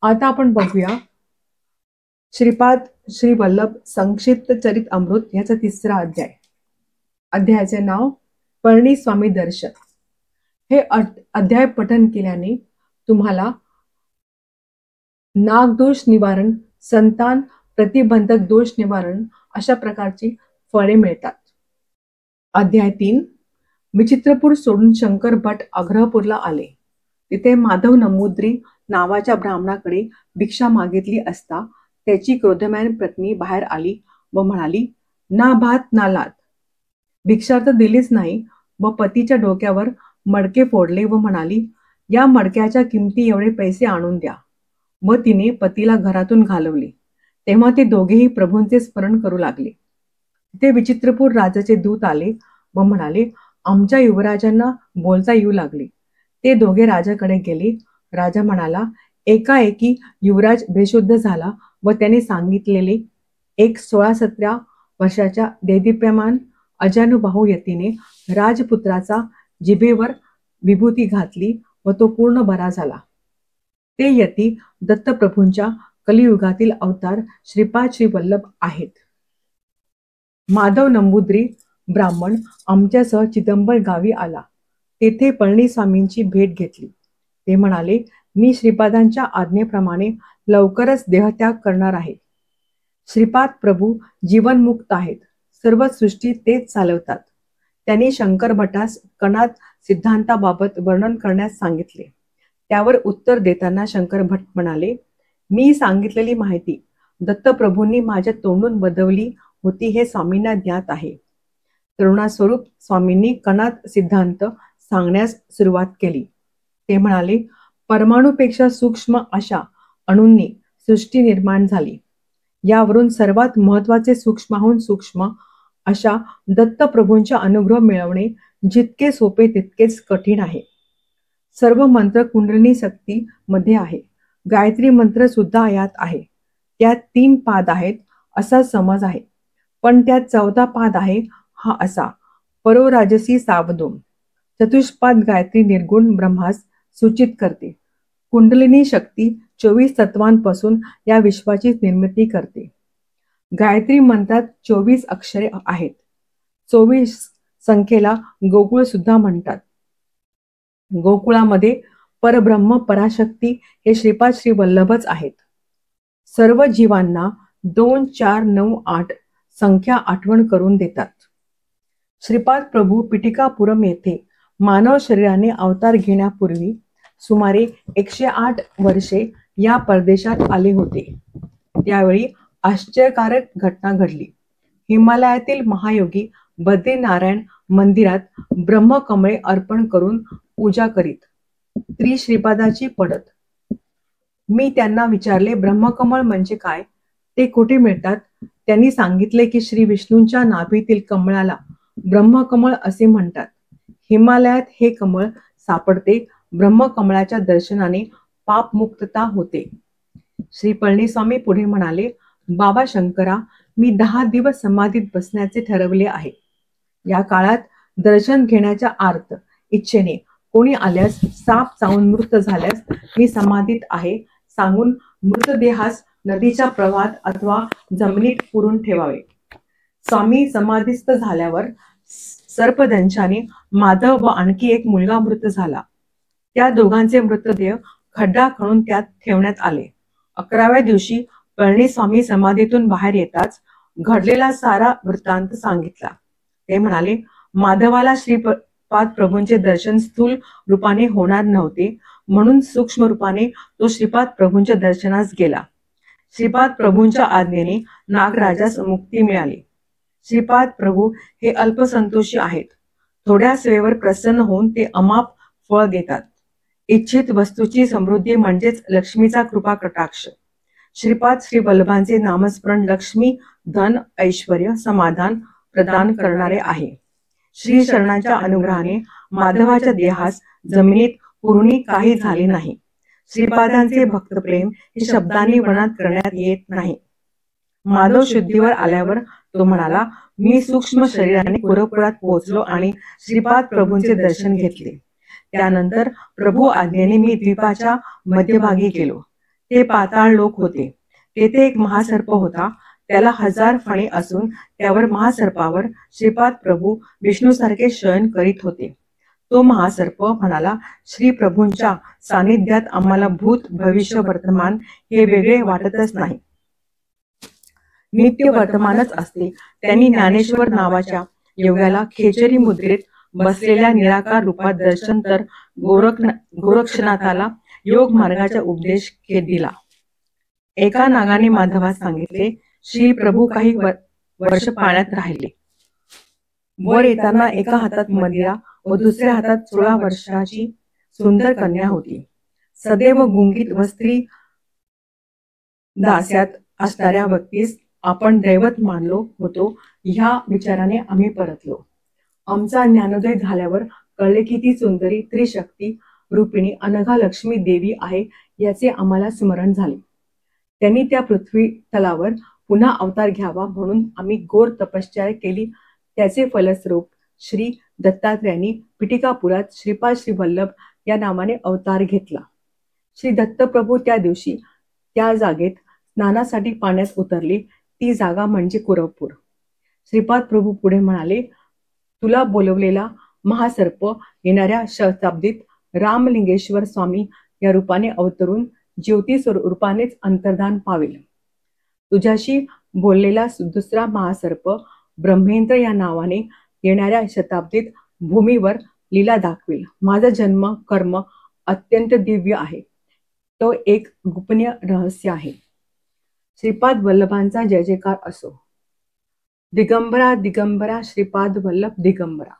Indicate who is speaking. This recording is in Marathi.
Speaker 1: आता आपण बघूया श्रीपाद श्री वल्लभ संक्षिप्त चरित अमृत याचा 3रा अध्याय. अध्यायाचे नाव पळणीस्वामी दर्शन. हे अध्याय पठन केल्याने तुम्हाला नागदोष निवारण, संतान प्रतिबंधक दोष निवारण अशा प्रकारची फळे मिळतात. अध्याय 3. विचित्रपूर सोडून शंकर भट अग्रहपूरला आले. तिथे माधव नमुद्री नावाच्या ब्राह्मणाकडे भिक्षा मागितली असता त्याची क्रोधमयन पत्नी बाहेर आली व म्हणाली, ना भात ना लात. भिक्षा तर दिलीच नाही व पतीच्या डोक्यावर मडके फोडले व म्हणाली, या मडक्याच्या किमती एवढे पैसे आणून द्या. व तिने पतीला घरातून घालवले. तेव्हा ते दोघेही प्रभूंचे स्मरण करू लागले. ते विचित्रपूर राजाचे दूत आले व म्हणाले, आमच्या युवराजांना बोलता येऊ लागले. ते दोघे राजाकडे गेले. राजा म्हणाला, एकाएकी युवराज बेशुद्ध झाला व त्याने सांगितलेले एक 16-17 वर्षाच्या देदीप्यमान अजानुबाहू यतीने राजपुत्राचा जिभेवर विभूती घातली व तो पूर्ण बरा झाला. ते यती दत्तप्रभूंच्या कलियुगातील अवतार श्रीपाद श्री वल्लभ आहेत. माधव नंबूद्री ब्राह्मण आमच्यासह चिदंबर गावी आला. तेथे पळणीस्वामींची भेट घेतली. ते म्हणाले, मी श्रीपादांच्या आज्ञेप्रमाणे लवकरच देहत्याग करणार आहे. श्रीपाद प्रभू जीवनमुक्त आहेत. सर्व सृष्टी तेच चालवतात. त्यांनी शंकर भटास कणाद सिद्धांताबाबत वर्णन करण्यास सांगितले. त्यावर उत्तर देताना शंकर भट म्हणाले, मी सांगितलेली माहिती दत्तप्रभूंनी माझ्या तोंडून बदवली होती हे स्वामींना ज्ञात आहे. तरुणास्वरूप स्वामींनी कणाद सिद्धांत सांगण्यास सुरुवात केली. ते म्हणाले, परमाणूपेक्षा सूक्ष्म अशा अणूंनी सृष्टी निर्माण झाली. यावरून सर्वात महत्वाचे सूक्ष्माहून सूक्ष्म अशा दत्तप्रभूंचा अनुग्रह मिळवणे जितके सोपे तितकेच कठीण आहे. सर्व मंत्र कुंडलिनी शक्ती मध्ये आहे. गायत्री मंत्र सुद्धा यात आहे. त्यात 3 पाद आहेत असा समज आहे, पण त्यात 4था पाद आहे हा असा, परोराजसी सावधूम. चतुष्पाद गायत्री निर्गुण ब्रह्मास सूचित करते. कुंडलिनी शक्ती 24 तत्वांपासून या विश्वाची निर्मिती करते. गायत्री मंत्रात 24 अक्षरे आहेत. 24 संख्येला गोकुळ सुद्धा म्हणतात. गोकुळामध्ये परब्रह्म पराशक्ती हे श्रीपाद श्री वल्लभच आहेत. सर्व जीवांना 2, 4, 9, 8 संख्या आठवण करून देतात. श्रीपाद प्रभू पिटिकापुरम येथे मानव शरीराने अवतार घेण्यापूर्वी सुमारे 108 वर्षे या परदेशात आले होते. त्यावेळी आश्चर्यकारक घटना घडली. हिमालयातील महायोगी बद्रीनारायण मंदिरात ब्रह्मकमळे अर्पण करून पूजा करीत श्री श्रीपादाची पडत. मी त्यांना विचारले, ब्रह्मकमळ म्हणजे काय, ते कुठे मिळतात? त्यांनी सांगितले की श्री विष्णूंच्या नाभीतील कमळाला ब्रह्मकमळ असे म्हणतात. हिमालयात हे कमळ सापडते. ब्रह्मकमळाच्या दर्शनाने पापमुक्तता होते. श्री पळणीस्वामी पुढे म्हणाले, बाबा शंकरा, मी 10 दिवस समाधीत बसण्याचे ठरवले आहे. या काळात दर्शन घेण्याच्या आर्त इच्छेने कोणी आल्यास, साप चावून मृत झाल्यास मी समाधीत आहे सांगून मृतदेहास नदीच्या प्रवाहात अथवा जमिनीत पुरून ठेवावे. स्वामी समाधीस्थ झाल्यावर सर्पदंशाने माधव व आणखी एक मुलगा मृत झाला. त्या दोघांचे मृतदेह खड्डा खणून त्यात ठेवण्यात आले. 11व्या दिवशी पळणीस्वामी समाधीतून बाहेर येताच घडलेला सारा वृत्तांत सांगितला. ते म्हणाले, माधवाला श्रीपाद प्रभूंचे दर्शन स्थूल रूपाने होणार नव्हते, म्हणून सूक्ष्म रूपाने तो श्रीपाद प्रभूंच्या दर्शनास गेला. श्रीपाद प्रभूंच्या आज्ञेने नागराजास मुक्ती मिळाली. श्रीपाद प्रभू हे अल्पसंतोषी आहेत. थोड्या सेवेवर प्रसन्न होऊन ते अमाप फळ देतात. इच्छित वस्तूची समृद्धी म्हणजेच लक्ष्मीचा कृपा कटाक्ष. श्रीपाद श्री वल्लभांचे नामस्मरण लक्ष्मी, धन, ऐश्वर्य, समाधान प्रदान करणारे आहे. श्री शरणाच्या अनुग्रहाने माधवाच्या देहास जमिनीत पुरुणी काही झाले नाही. श्रीपादांचे भक्तप्रेम हे शब्दांनी वर्णन करण्यात येत नाही. माधव शुद्धीवर आल्यावर तो म्हणाला, मी सूक्ष्म शरीराने पुरपुरात पोहोचलो आणि श्रीपाद प्रभूंचे दर्शन घेतले. त्यानंतर प्रभू आज्ञेने मी द्वीपाच्या मध्यभागी गेलो. ते पाताळ लोक होते. तेथे एक महासर्प होता. त्याला 1000 फणे असून त्यावर महासर्पावर श्रीपाद प्रभू विष्णूसारखे शयन करीत होते. तो महासर्प म्हणाला, श्री प्रभूंच्या सानिध्यात आम्हाला भूत भविष्य वर्तमान हे वेगळे वाटतच नाही, नित्य वर्तमानच असते. त्यांनी ज्ञानेश्वर नावाच्या योग्याला खेचरी मुद्रेत बसलेल्या निराकार रूपात दर्शन तर गोरक्षनाथाला योग मार्गाचा उपदेश दिला. एका नागाने माधवास सांगितले, श्री प्रभू काही वर्ष पाण्यात राहिले. वर येताना एका हातात मदिरा व दुसऱ्या हातात 16 वर्षाची सुंदर कन्या होती. सदैव गुंगीत व स्त्री दास्यात असणाऱ्या व्यक्तीस आपण दैवत मानलो होतो. ह्या विचाराने आम्ही परतलो. आमचा ज्ञानोदय झाल्यावर कळले की ती सुंदरी त्रिशक्ती रूपिणी अनघा लक्ष्मी देवी आहे याचे आम्हाला स्मरण झाले. त्यांनी त्या पृथ्वी तलावर पुन्हा अवतार घ्यावा म्हणून आम्ही घोर तपश्चर्या केली. त्याचे फलस्वरूप श्री दत्तात्रेयांनी पिटिकापुरात श्रीपाद श्री वल्लभ या नावाने अवतार घेतला. श्री दत्तप्रभू त्या दिवशी त्या जागेत स्नानासाठी पाण्यात उतरले. ती जागा म्हणजे कुरवपूर. श्रीपाद प्रभू पुढे म्हणाले, तुला बोलवलेला महासर्प येणाऱ्या शताब्दीत रामलिंगेश्वर स्वामी या रूपाने अवतरून ज्योती रूपानेच अंतर्धान पावेल. तुझ्याशी बोललेला दुसरा महासर्प ब्रह्मेंद्र या नावाने येणाऱ्या शताब्दीत भूमीवर लीला दाखवेल. माझा जन्म कर्म अत्यंत दिव्य आहे. तो एक गोपनीय रहस्य आहे. श्रीपाद वल्लभांचा जय जयकार असो. दिगंबरा दिगंबरा श्रीपाद वल्लभ दिगंबरा.